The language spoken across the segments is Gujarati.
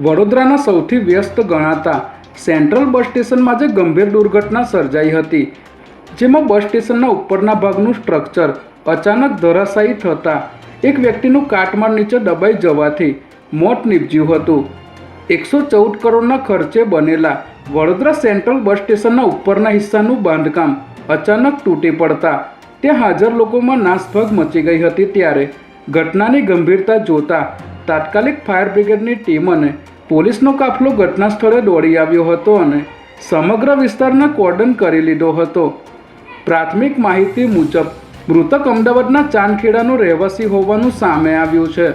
વડોદરાના સૌથી વ્યસ્ત ગણાતા સેન્ટ્રલ બસ સ્ટેશનમાં આજે ગંભીર દુર્ઘટના સર્જાઈ હતી, જેમાં બસ સ્ટેશનના ઉપરના ભાગનું સ્ટ્રક્ચર અચાનક ધરાશાયી થતાં એક વ્યક્તિનું કાટમાળ નીચે દબાઈ જવાથી મોત નીપજ્યું હતું। 114 કરોડના ખર્ચે બનેલા વડોદરા સેન્ટ્રલ બસ સ્ટેશનના ઉપરના હિસ્સાનું બાંધકામ અચાનક તૂટી પડતા ત્યાં હાજર લોકોમાં નાસભાગ મચી ગઈ હતી। ત્યારે ઘટનાની ગંભીરતા જોતા તાત્કાલિક ફાયર બ્રિગેડની ટીમ અને પોલીસનો કાફલો ઘટના સ્થળે દોડી આવ્યો હતો અને સમગ્ર વિસ્તારને કોર્ડન કરી લીધો હતો। પ્રાથમિક માહિતી મુજબ મૃતક અમદાવાદના ચાંદખેડાનો રહેવાસી હોવાનું સામે આવ્યું છે।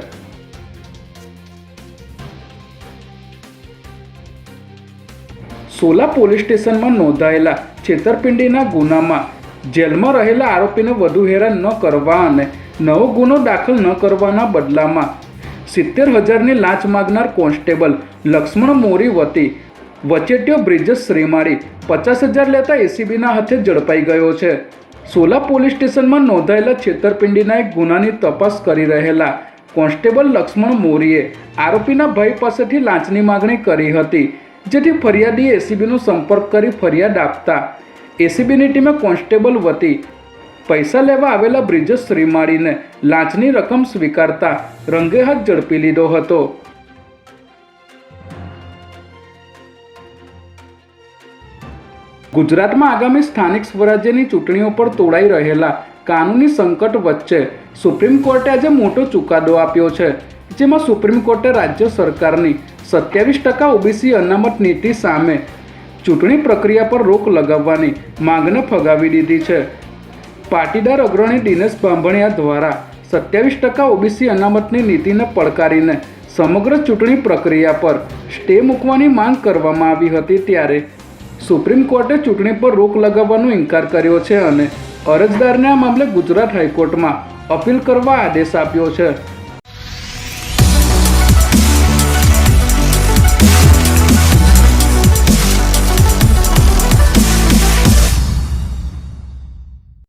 સોલા પોલીસ સ્ટેશનમાં નોંધાયેલા છેતરપિંડીના ગુનામાં જેલમાં રહેલા આરોપીને વધુ હેરાન ન કરવા અને નવો ગુનો દાખલ ન કરવાના બદલામાં 70,000ની લાંચ માગનાર કોન્સ્ટેબલ લક્ષ્મણ મોરી વતી વચેટિયો બ્રિજેશ શ્રીમાળી 50,000 લેતા એસીબીના હાથે ઝડપાઈ ગયો છે। સોલા પોલીસ સ્ટેશનમાં નોંધાયેલા છેતરપિંડીના એક ગુનાની તપાસ કરી રહેલા કોન્સ્ટેબલ લક્ષ્મણ મોરીએ આરોપીના ભાઈ પાસેથી લાંચની માગણી કરી હતી, જેથી ફરિયાદીએ એસીબીનો સંપર્ક કરી ફરિયાદ આપતા એસીબીની ટીમે કોન્સ્ટેબલ વતી પૈસા લેવા આવેલા બ્રિજેશ શ્રીમાળીને લાંચની રકમ સ્વીકારતા રંગે હાથ ઝડપી લીધો હતો। ગુજરાતમાં આગામી સ્થાનિક સ્વરાજ્યની ચૂંટણીઓ પર તોડાઈ રહેલા કાનૂની સંકટ વચ્ચે સુપ્રીમ કોર્ટે આજે મોટો ચુકાદો આપ્યો છે, જેમાં સુપ્રીમ કોર્ટે રાજ્ય સરકારની 27% ઓબીસી અનામત નીતિ સામે ચૂંટણી પ્રક્રિયા પર રોક લગાવવાની માંગને ફગાવી દીધી છે। પાટીદાર અગ્રણી દિનેશ બાંભણિયા દ્વારા 27% ઓબીસી અનામતની નીતિને પડકારીને સમગ્ર ચૂંટણી પ્રક્રિયા પર સ્ટે મૂકવાની માંગ કરવામાં આવી હતી। ત્યારે સુપ્રીમ કોર્ટે ચૂંટણી પર રોક લગાવવાનો ઇનકાર કર્યો છે અને અરજદારને આ મામલે ગુજરાત હાઈકોર્ટમાં અપીલ કરવા આદેશ આપ્યો છે।